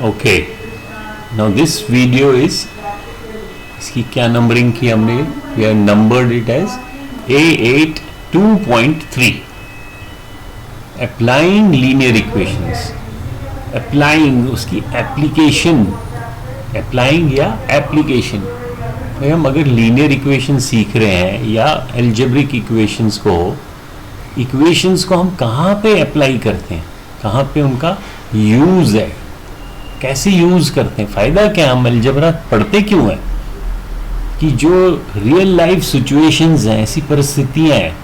Okay, now this video is, इसकी क्या numbering की हमने, we have numbered it as A8 2.3, applying linear equations. Applying उसकी application, applying या एप्लीकेशन। तो हम अगर लीनियर इक्वेशन सीख रहे हैं या एल्जेब्रिक इक्वेशंस को हम कहाँ पे अप्लाई करते हैं, कहाँ पे उनका यूज़ है, कैसे यूज़ करते हैं, फ़ायदा क्या, हम अलजेब्रा पढ़ते क्यों हैं, कि जो रियल लाइफ सिचुएशंस हैं, ऐसी परिस्थितियाँ हैं,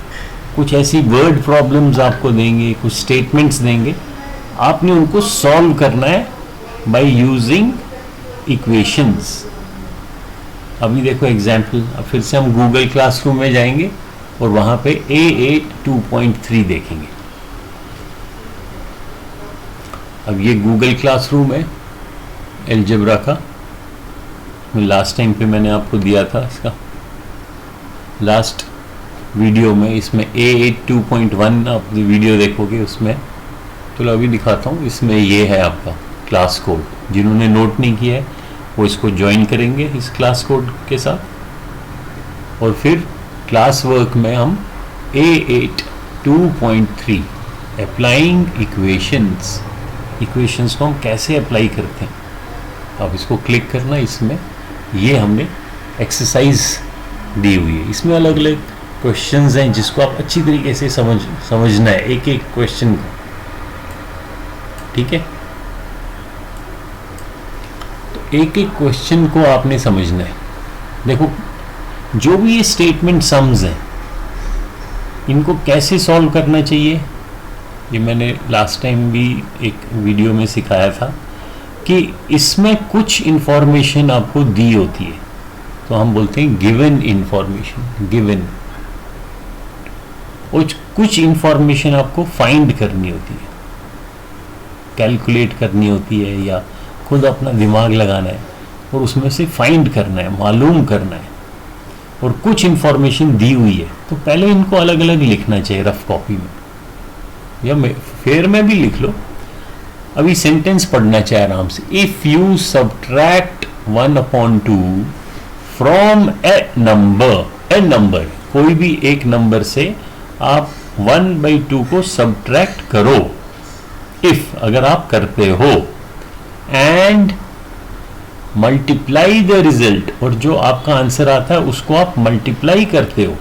कुछ ऐसी वर्ड प्रॉब्लम्स आपको देंगे, कुछ स्टेटमेंट्स देंगे, आपने उनको सॉल्व करना है बाय यूजिंग इक्वेशंस। अभी देखो एग्जाम्पल, अब फिर से हम गूगल क्लासरूम में जाएंगे और वहाँ पे A8 2.3 देखेंगे। अब ये गूगल क्लासरूम है अलजेब्रा का, लास्ट टाइम पे मैंने आपको दिया था इसका लास्ट वीडियो में। इसमें A8 2.1 आप वीडियो देखोगे उसमें, तो अभी दिखाता हूँ। इसमें ये है आपका क्लास कोड, जिन्होंने नोट नहीं किया है वो इसको ज्वाइन करेंगे इस क्लास कोड के साथ। और फिर क्लास वर्क में हम A8 2.3 अप्लाइंग इक्वेशंस, इक्वेशंस को हम कैसे अप्लाई करते हैं, अब इसको क्लिक करना। इसमें ये हमने एक्सरसाइज दी हुई है, इसमें अलग अलग क्वेश्चंस हैं जिसको आप अच्छी तरीके से समझना है, एक एक क्वेश्चन को, ठीक है। तो एक एक क्वेश्चन को आपने समझना है। देखो जो भी ये स्टेटमेंट सम्स हैं, इनको कैसे सॉल्व करना चाहिए, ये मैंने लास्ट टाइम भी एक वीडियो में सिखाया था कि इसमें कुछ इंफॉर्मेशन आपको दी होती है, तो हम बोलते हैं गिवन इंफॉर्मेशन, गिवन। और कुछ इंफॉर्मेशन आपको फाइंड करनी होती है, कैलकुलेट करनी होती है, या खुद अपना दिमाग लगाना है और उसमें से फाइंड करना है, मालूम करना है। और कुछ इंफॉर्मेशन दी हुई है, तो पहले इनको अलग अलग लिखना चाहिए रफ कॉपी में, या फेयर में भी लिख लो। अभी सेंटेंस पढ़ना चाहिए आराम से। If you subtract 1/2 from A number, कोई भी एक नंबर से आप 1/2 को सबट्रैक्ट करो, इफ अगर आप करते हो, एंड मल्टीप्लाई द रिजल्ट, और जो आपका आंसर आता है उसको आप मल्टीप्लाई करते हो,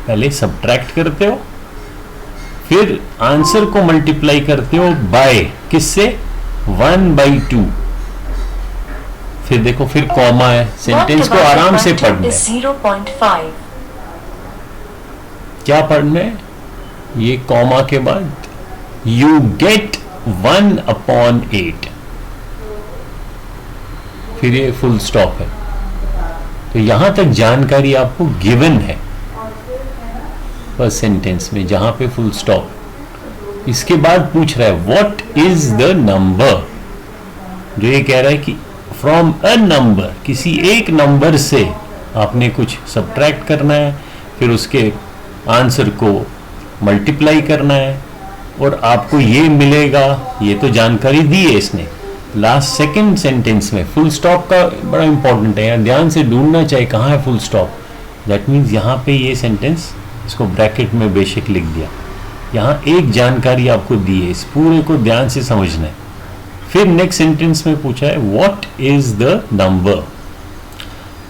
पहले सबट्रैक्ट करते हो फिर आंसर को मल्टीप्लाई करते हो बाय किससे, 1/2। फिर देखो फिर कॉमा है, सेंटेंस को आराम से पढ़ना है। 0.5 क्या पढ़ना है, ये कॉमा के बाद यू गेट 1/8, फिर ये फुल स्टॉप है। तो यहां तक जानकारी आपको गिवन है फर्स्ट सेंटेंस में, जहां पे फुल स्टॉप। इसके बाद पूछ रहा है व्हाट इज द नंबर, जो ये कह रहा है कि फ्रॉम अ नंबर, किसी एक नंबर से आपने कुछ सब्ट्रैक्ट करना है, फिर उसके आंसर को मल्टीप्लाई करना है और आपको ये मिलेगा। ये तो जानकारी दी है इसने। लास्ट सेकंड सेंटेंस में फुल स्टॉप का बड़ा इंपॉर्टेंट है, यहाँ ध्यान से ढूंढना चाहिए कहाँ है फुल स्टॉप। दैट मीन्स यहाँ पे ये सेंटेंस, इसको ब्रैकेट में बेशक लिख दिया, यहाँ एक जानकारी आपको दी है, इस पूरे को ध्यान से समझना है। फिर नेक्स्ट सेंटेंस में पूछा है व्हाट इज द नंबर।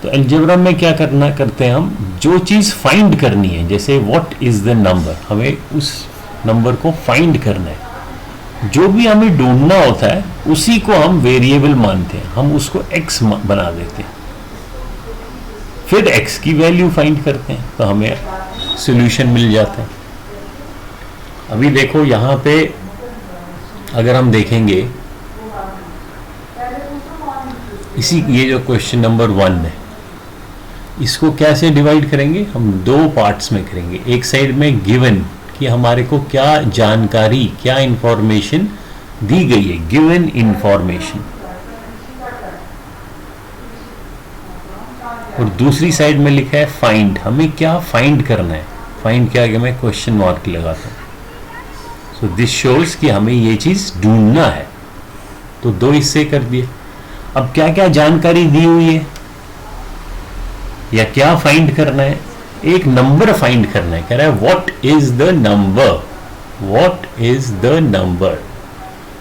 तो अलजेब्रा में क्या करते हैं हम, जो चीज़ फाइंड करनी है, जैसे व्हाट इज द नंबर, हमें उस नंबर को फाइंड करना है। जो भी हमें ढूंढना होता है उसी को हम वेरिएबल मानते हैं, हम उसको एक्स बना देते हैं, फिर एक्स की वैल्यू फाइंड करते हैं, तो हमें सॉल्यूशन मिल जाता है। अभी देखो यहाँ पे अगर हम देखेंगे, ये जो क्वेश्चन नंबर 1 है, इसको कैसे डिवाइड करेंगे, हम दो पार्ट्स में करेंगे। एक साइड में गिवन, कि हमारे को क्या जानकारी, क्या इंफॉर्मेशन दी गई है, गिवन इंफॉर्मेशन, और दूसरी साइड में लिखा है फाइंड, हमें क्या फाइंड करना है। फाइंड क्या, मैं क्वेश्चन मार्क लगाता हूँ। सो दिस शोज कि हमें ये चीज ढूंढना है। तो 2 हिस्से कर दिए। अब क्या क्या जानकारी दी हुई है या क्या फाइंड करना है? एक नंबर फाइंड करना है। कह रहा है what is the number, what is the number.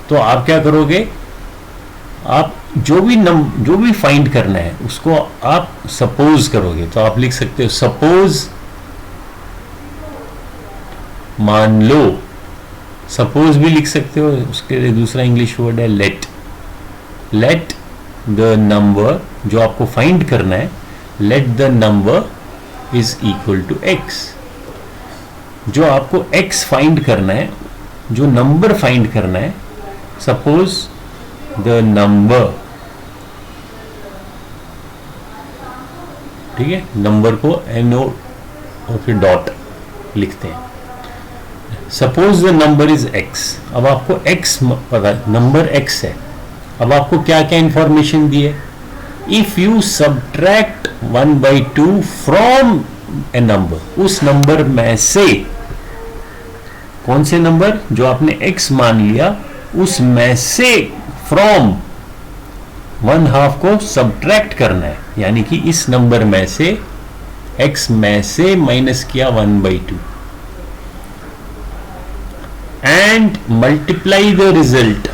तो आप क्या करोगे, आप जो भी फाइंड करना है उसको आप सपोज करोगे। तो आप लिख सकते हो सपोज, मान लो, सपोज भी लिख सकते हो। उसके लिए दूसरा इंग्लिश वर्ड है लेट। लेट द नंबर, जो आपको फाइंड करना है, let the number is equal to x. जो आपको x फाइंड करना है, जो नंबर फाइंड करना है, सपोज द नंबर, ठीक है, नंबर को NO और फिर डॉट लिखते हैं। Suppose the number is x। अब आपको x पता, नंबर x है। अब आपको क्या क्या इंफॉर्मेशन दी है? If you subtract 1/2 from A number, उस नंबर में से, कौन से नंबर? जो आपने x मान लिया, उस में से फ्रॉम 1/2 को सबट्रैक्ट करना है, यानी कि इस नंबर में से x में से माइनस किया 1/2 एंड मल्टीप्लाई द रिजल्ट।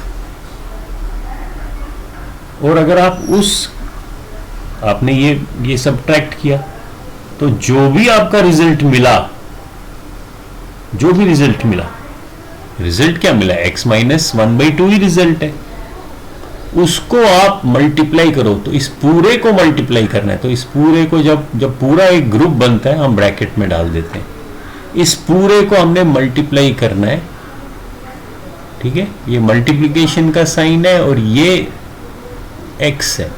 और अगर आप आपने ये सबट्रैक्ट किया, तो जो भी आपका रिजल्ट मिला, जो भी रिजल्ट मिला, रिजल्ट क्या मिला? x माइनस 1/2 ही रिजल्ट है। उसको आप मल्टीप्लाई करो। तो इस पूरे को मल्टीप्लाई करना है। तो इस पूरे को जब पूरा एक ग्रुप बनता है, हम ब्रैकेट में डाल देते हैं। इस पूरे को हमने मल्टीप्लाई करना है, ठीक है। ये मल्टीप्लिकेशन का साइन है और ये x है।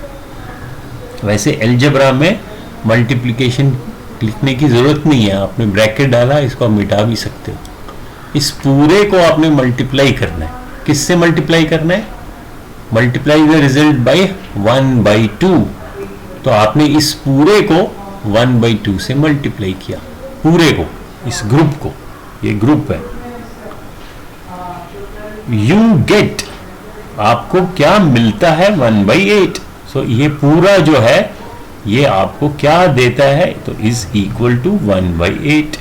वैसे अलजेब्रा में मल्टीप्लिकेशन लिखने की जरूरत नहीं है, आपने ब्रैकेट डाला, इसको आप मिटा भी सकते हो। इस पूरे को आपने मल्टीप्लाई करना है। किससे मल्टीप्लाई करना है? Multiply the result by 1/2। तो आपने इस पूरे को 1/2 से मल्टीप्लाई किया, पूरे को, इस ग्रुप को। ये ग्रुप है। यू गेट, आपको क्या मिलता है? 1/8। सो ये पूरा जो है ये आपको क्या देता है? तो इज इक्वल टू 1/8।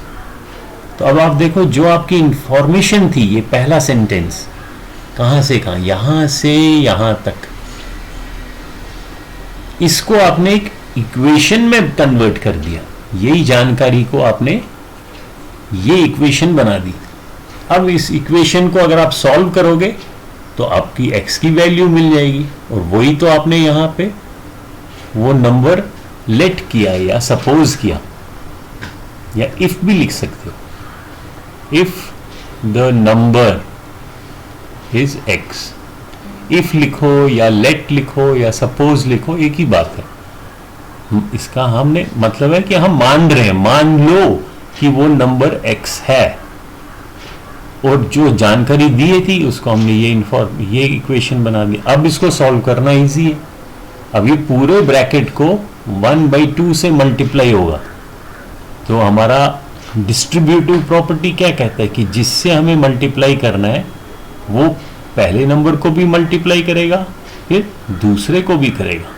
तो अब आप देखो, जो आपकी इंफॉर्मेशन थी, ये पहला सेंटेंस कहां से कहां, यहां से यहां तक, इसको आपने एक इक्वेशन में कन्वर्ट कर दिया। यही जानकारी को आपने ये इक्वेशन बना दी। अब इस इक्वेशन को अगर आप सॉल्व करोगे तो आपकी x की वैल्यू मिल जाएगी। और वही तो आपने यहां पे वो नंबर लेट किया या सपोज किया, या इफ भी लिख सकते हो। If the number is x, if लिखो या लेट लिखो या सपोज लिखो, एक ही बात है। इसका हमने मतलब है कि हम मान रहे हैं, मान लो कि वो नंबर x है, और जो जानकारी दी थी उसको हमने ये इक्वेशन बना दी। अब इसको सॉल्व करना इजी है। अब ये पूरे ब्रैकेट को 1/2 से मल्टीप्लाई होगा। तो हमारा डिस्ट्रीब्यूटिव प्रॉपर्टी क्या कहता है कि जिससे हमें मल्टीप्लाई करना है वो पहले नंबर को भी मल्टीप्लाई करेगा, फिर दूसरे को भी करेगा।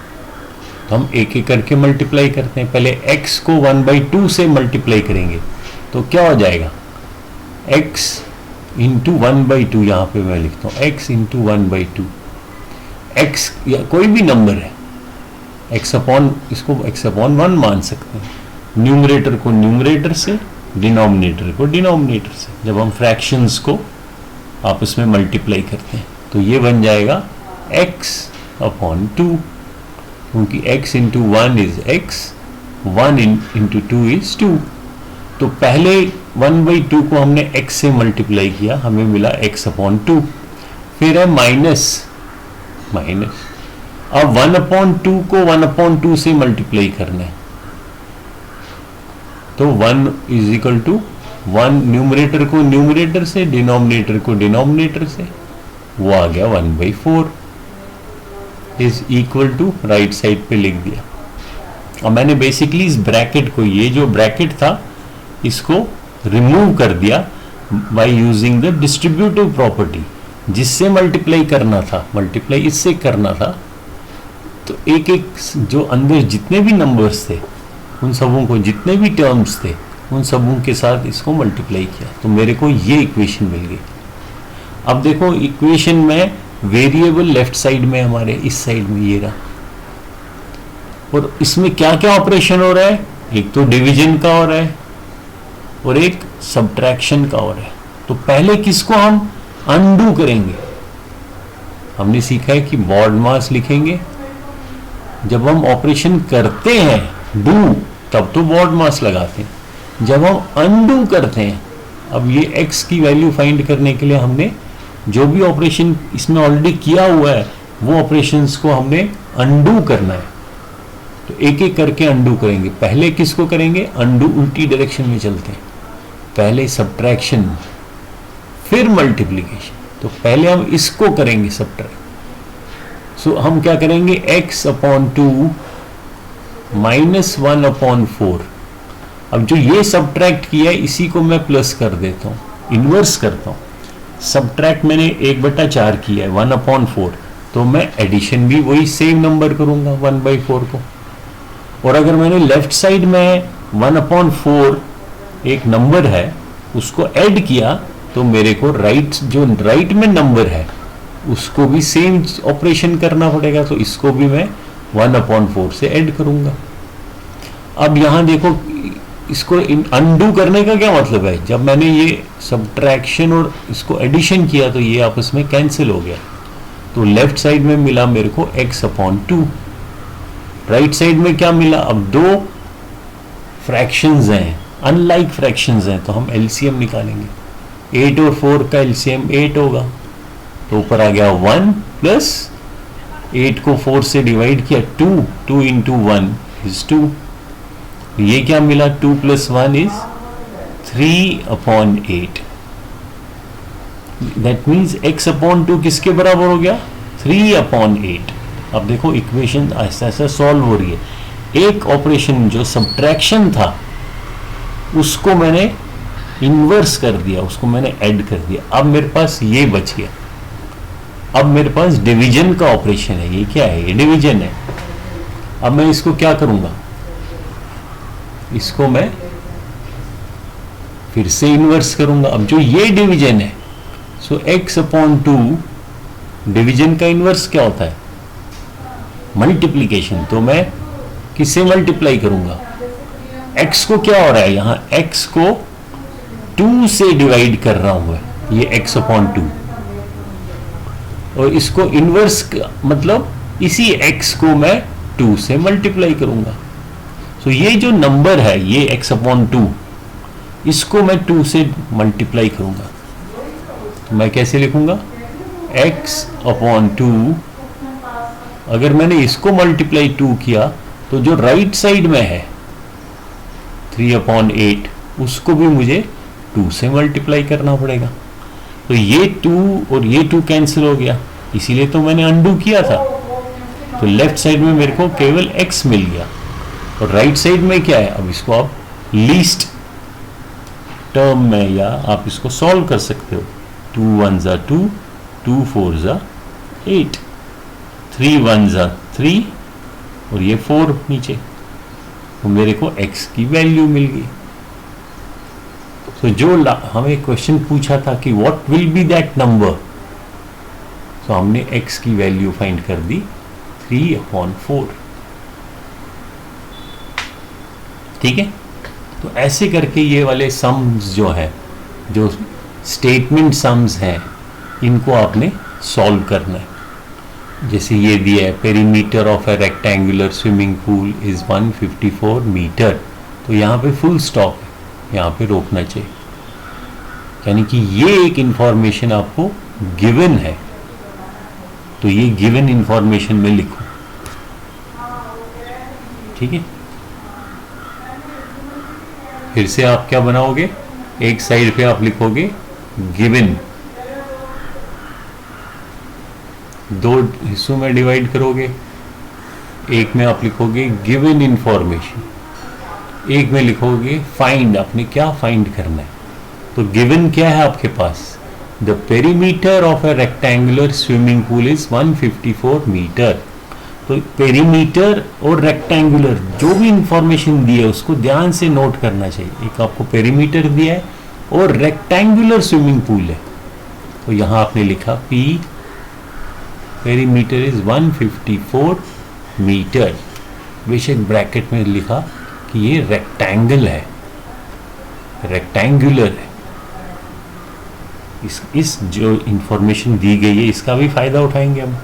तो हम एक एक करके मल्टीप्लाई करते हैं। पहले x को 1/2 से मल्टीप्लाई करेंगे तो क्या हो जाएगा? x इंटू 1/2, यहां पे मैं लिखता हूं x इंटू 1/2। x या कोई भी नंबर है, x अपॉन, इसको x अपॉन 1 मान सकते हैं। न्यूमरेटर को न्यूमरेटर से, डिनोमिनेटर को डिनोमिनेटर से, जब हम फ्रैक्शंस को आपस में मल्टीप्लाई करते हैं। तो ये बन जाएगा x अपॉन 2, क्योंकि x into 1 is x, 1 into 2 is 2। तो पहले 1/2 को हमने x से मल्टीप्लाई किया, हमें मिला x अपॉन 2। फिर है माइनस, अब 1/2 को 1/2 से मल्टीप्लाई करना है। तो 1 इज इक्वल टू 1, न्यूमरेटर को न्यूमरेटर से, डिनोमिनेटर को डिनोमिनेटर से, वो आ गया 1/4 is equal to, right side पे लिख दिया। और मैंने बेसिकली इस ब्रैकेट को, ये जो ब्रैकेट था, इसको रिमूव कर दिया by using the distributive property. जिससे मल्टीप्लाई करना था, मल्टीप्लाई इससे करना था, तो एक एक जो अंदर जितने भी नंबर्स थे उन सबों को, जितने भी टर्म्स थे उन सबों के साथ इसको मल्टीप्लाई किया, तो मेरे को ये इक्वेशन मिल गई। अब देखो इक्वेशन में वेरिएबल लेफ्ट साइड में हमारे इस साइड में ये रहा, और इसमें क्या क्या ऑपरेशन हो रहा है, एक तो डिवीजन का हो रहा है और एक सब्ट्रैक्शन का हो रहा है। तो पहले किसको हम अनडू करेंगे, हमने सीखा है कि बॉड मास लिखेंगे, जब हम ऑपरेशन करते हैं डू तब तो बॉड मास लगाते हैं, जब हम अनडू करते हैं, अब ये x की वैल्यू फाइंड करने के लिए हमने जो भी ऑपरेशन इसमें ऑलरेडी किया हुआ है वो ऑपरेशंस को हमने अनडू करना है, तो एक एक करके अनडू करेंगे। पहले किसको करेंगे, अनडू उल्टी डायरेक्शन में चलते हैं, पहले सब्ट्रैक्शन फिर मल्टीप्लिकेशन, तो पहले हम इसको करेंगे सब्ट्रैक्ट। सो हम क्या करेंगे, x/2 -1/4। अब जो ये सब्ट्रैक्ट किया है इसी को मैं प्लस कर देता हूं, इन्वर्स करता हूं। सब्ट्रैक्ट मैंने 1/4 किया है 1/4, तो मैं एडिशन भी वही सेम नंबर करूंगा 1/4 को। और अगर मैंने लेफ्ट साइड में 1/4 एक नंबर है उसको ऐड किया, तो मेरे को जो राइट में नंबर है उसको भी सेम ऑपरेशन करना पड़ेगा, तो इसको भी मैं 1/4 से ऐड करूंगा। अब यहां देखो, इसको अनडू करने का क्या मतलब है, जब मैंने ये सब्ट्रैक्शन और इसको एडिशन किया तो ये आपस में कैंसिल हो गया, तो लेफ्ट साइड में मिला मेरे को x/2, राइट साइड में क्या मिला, अब दो फ्रैक्शंस हैं, अनलाइक फ्रैक्शंस हैं, तो हम एलसीएम निकालेंगे। 8 और 4 का एलसीएम 8 होगा, तो ऊपर आ गया 1 प्लस 8 को 4 से डिवाइड किया 2 into 1 is 2। ये क्या मिला, 2 + 1 is 3/8। दैट मीन्स x/2 किसके बराबर हो गया, 3/8। अब देखो इक्वेशन ऐसा ऐसा सॉल्व हो रही है। एक ऑपरेशन जो सब्ट्रैक्शन था उसको मैंने इन्वर्स कर दिया, उसको मैंने ऐड कर दिया, अब मेरे पास ये बच गया। अब मेरे पास डिवीजन का ऑपरेशन है, ये क्या है, ये डिवीजन है। अब मैं इसको क्या करूंगा, इसको मैं फिर से इन्वर्स करूंगा। अब जो ये डिवीजन है, सो x/2 डिवीजन का इन्वर्स क्या होता है, मल्टीप्लिकेशन, तो मैं किससे मल्टीप्लाई करूंगा, x को क्या हो रहा है, यहां x को 2 से डिवाइड कर रहा हूं, ये x/2, और इसको इन्वर्स मतलब इसी x को मैं 2 से मल्टीप्लाई करूंगा। सो ये जो नंबर है ये x/2, इसको मैं 2 से मल्टीप्लाई करूंगा, तो मैं कैसे लिखूंगा, x/2। अगर मैंने इसको मल्टीप्लाई 2 किया तो जो राइट साइड में है 3/8 उसको भी मुझे 2 से मल्टीप्लाई करना पड़ेगा, तो ये 2 और ये 2 कैंसिल हो गया, इसीलिए तो मैंने अनडू किया था। तो लेफ्ट साइड में मेरे को केवल x मिल गया, और राइट साइड में क्या है, अब इसको आप लीस्ट टर्म में या आप इसको सॉल्व कर सकते हो। 2 1 ज़ा 2, 2 4 ज़ा 8, 3 1 ज़ा 3, और ये 4 नीचे, तो मेरे को x की वैल्यू मिल गई। तो जो हमें क्वेश्चन पूछा था कि what will be that number, तो हमने x की वैल्यू फाइंड कर दी 3/4। ठीक है, तो ऐसे करके ये वाले सम्स जो है, जो स्टेटमेंट सम्स हैं, इनको आपने सॉल्व करना है। जैसे ये दिया है, perimeter of a rectangular swimming pool is 154 metre, तो यहाँ पे फुल स्टॉप है, यहाँ पे रोकना चाहिए, यानी कि ये एक इंफॉर्मेशन आपको गिवन है, तो ये गिवन इंफॉर्मेशन में लिखो। ठीक है, फिर से आप क्या बनाओगे, एक साइड पे आप लिखोगे गिवन, 2 हिस्सों में डिवाइड करोगे, एक में आप लिखोगे गिवन इंफॉर्मेशन, एक में लिखोगे फाइंड, आपने क्या फाइंड करना है। तो गिवन क्या है आपके पास, the perimeter of a rectangular swimming pool is 154 metre. तो पेरीमीटर और रेक्टेंगुलर जो भी इंफॉर्मेशन दी है उसको ध्यान से नोट करना चाहिए। एक आपको पेरीमीटर दिया है और रेक्टेंगुलर स्विमिंग पूल है, तो यहां आपने लिखा पी पेरीमीटर इज 154 मीटर। बेशक ब्रैकेट में लिखा कि ये रेक्टेंगल है, रेक्टेंगुलर है। इस जो इंफॉर्मेशन दी गई है इसका भी फायदा उठाएंगे हम।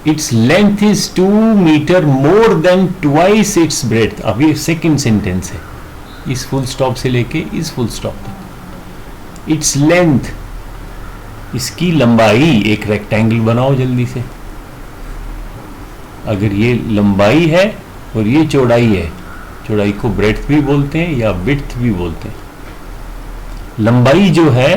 Its length is 2 metre more than twice its breadth. अब ये सेकेंड सेंटेंस है, इस फुल स्टॉप से लेके इस फुल स्टॉप तक। इट्स लेंथ, इसकी लंबाई, एक रेक्टेंगल बनाओ जल्दी से। अगर ये लंबाई है और ये चौड़ाई है, चौड़ाई को ब्रेड्थ भी बोलते हैं या विड्थ भी बोलते हैं। लंबाई जो है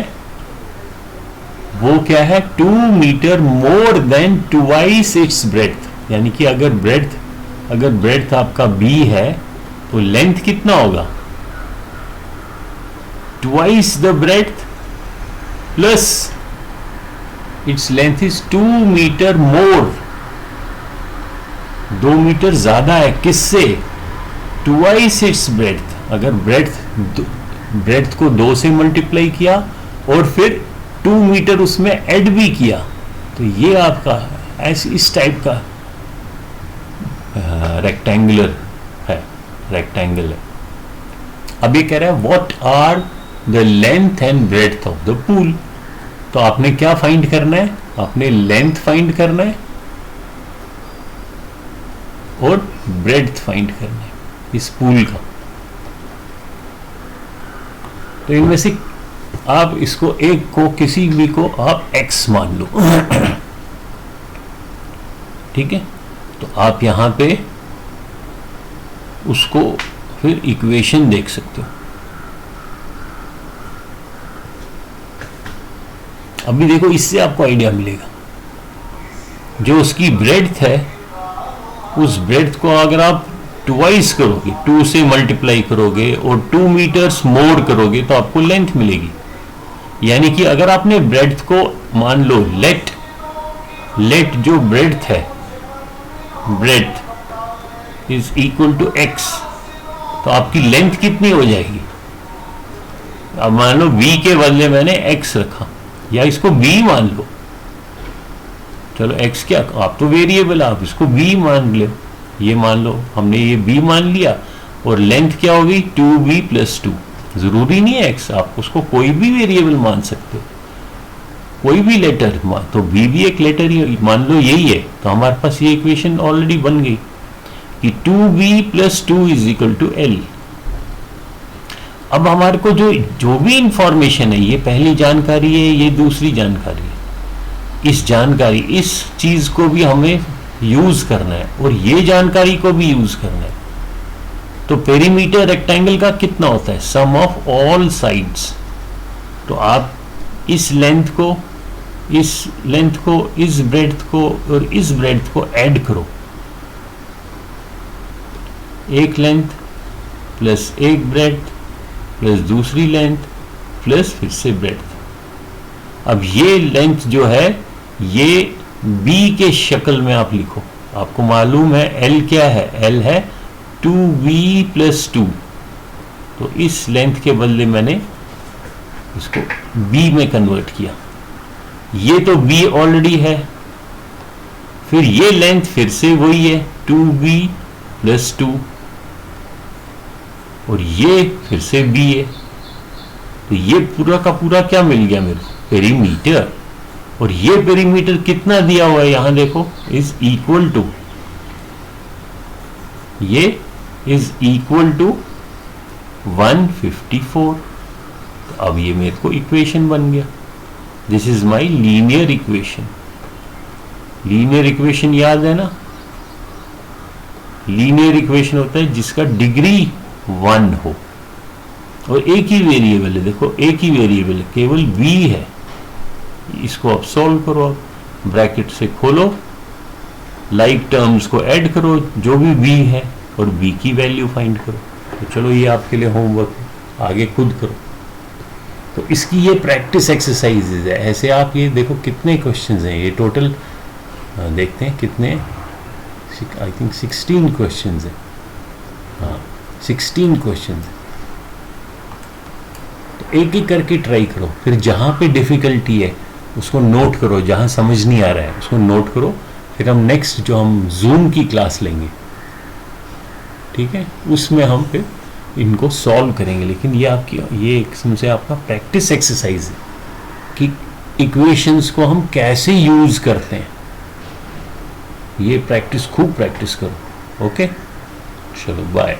वो क्या है, 2 metre more than twice its breadth. यानी कि अगर ब्रेड्थ आपका b है तो लेंथ कितना होगा, twice the breadth plus its length is 2 metre more, 2 metre ज्यादा है किससे, ट्वाइस इट्स ब्रेड्थ। अगर ब्रेड्थ को 2 से मल्टीप्लाई किया और फिर 2 मीटर उसमें ऐड भी किया, तो ये आपका ऐसे इस टाइप का रेक्टेंगुलर है, रेक्टेंगल है। अब ये कह रहा है what are the length and breadth of the pool. तो आपने क्या फाइंड करना है, आपने लेंथ फाइंड करना है और ब्रेड्थ फाइंड करना है इस पूल का। तो इनमें से आप इसको एक को, किसी भी को आप x मान लो, ठीक है। तो आप यहां पे उसको फिर इक्वेशन देख सकते हो। अभी देखो, इससे आपको आइडिया मिलेगा। जो उसकी ब्रेड्थ है, उस ब्रेड्थ को अगर आप ट्वाइस करोगे, 2 से मल्टीप्लाई करोगे और 2 मीटर्स मोर करोगे तो आपको लेंथ मिलेगी। यानी कि अगर आपने ब्रेड्थ को मान लो लेट जो ब्रेड्थ है, breadth is equal to x, तो आपकी लेंथ कितनी हो जाएगी। अब मान लो v के बदले मैंने x रखा, या इसको b मान लो, चलो x क्या, आप तो वेरिएबल, आप इसको b मान लो, ये मान लो, हमने ये b मान लिया और लेंथ क्या होगी 2b + 2। जरूरी नहीं है x, आप उसको कोई भी वेरिएबल मान सकते हो, कोई भी लेटर मान, तो b भी एक लेटर ही मान लो, यही है। तो हमारे पास ये इक्वेशन ऑलरेडी बन गई कि 2b + 2 = L। अब हमारे को जो भी इंफॉर्मेशन है, ये पहली जानकारी है, ये दूसरी जानकारी है, इस चीज को भी हमें यूज करना है और ये जानकारी को भी यूज करना है। तो पेरीमीटर रेक्टेंगल का कितना होता है, सम ऑफ ऑल साइड्स। तो आप इस लेंथ को, इस ब्रेड्थ को और इस ब्रेड्थ को ऐड करो, एक लेंथ प्लस एक ब्रेड्थ प्लस दूसरी लेंथ प्लस फिर से ब्रेड्थ। अब ये लेंथ जो है ये b के शक्ल में आप लिखो। आपको मालूम है L क्या है, L है 2b + 2। तो इस लेंथ के बदले मैंने इसको b में कन्वर्ट किया। ये तो b ऑलरेडी है, फिर ये लेंथ फिर से वही है 2b + 2 और ये फिर से b है। तो ये पूरा का पूरा क्या मिल गया मेरे को, पेरीमीटर। और ये पेरीमीटर कितना दिया हुआ है यहां देखो, इज इक्वल टू, ये इज इक्वल टू 154। तो अब ये मेरे को इक्वेशन बन गया, this is my linear equation. Linear equation याद है ना, लीनियर इक्वेशन होता है जिसका डिग्री 1 हो और एक ही वेरिएबल है। देखो एक ही वेरिएबल है, केवल b है। इसको आप सॉल्व करो, आप ब्रैकेट से खोलो, लाइक टर्म्स को ऐड करो, जो भी b है, और b की वैल्यू फाइंड करो। तो चलो ये आपके लिए होमवर्क, आगे खुद करो। तो इसकी ये प्रैक्टिस एक्सरसाइजेज है। ऐसे आप ये देखो कितने क्वेश्चंस हैं, ये टोटल देखते हैं कितने, आई थिंक 16 क्वेश्चंस हैं। हाँ 16 क्वेश्चंस। तो एक एक करके ट्राई करो, फिर जहाँ पे डिफ़िकल्टी है उसको नोट करो, जहाँ समझ नहीं आ रहा है उसको नोट करो, फिर हम नेक्स्ट जो हम जूम की क्लास लेंगे, ठीक है, उसमें हम फिर इनको सॉल्व करेंगे। लेकिन ये आपकी ये एक किस्म से आपका प्रैक्टिस एक्सरसाइज है कि इक्वेशंस को हम कैसे यूज करते हैं। ये प्रैक्टिस खूब प्रैक्टिस करो। ओके, चलो बाय।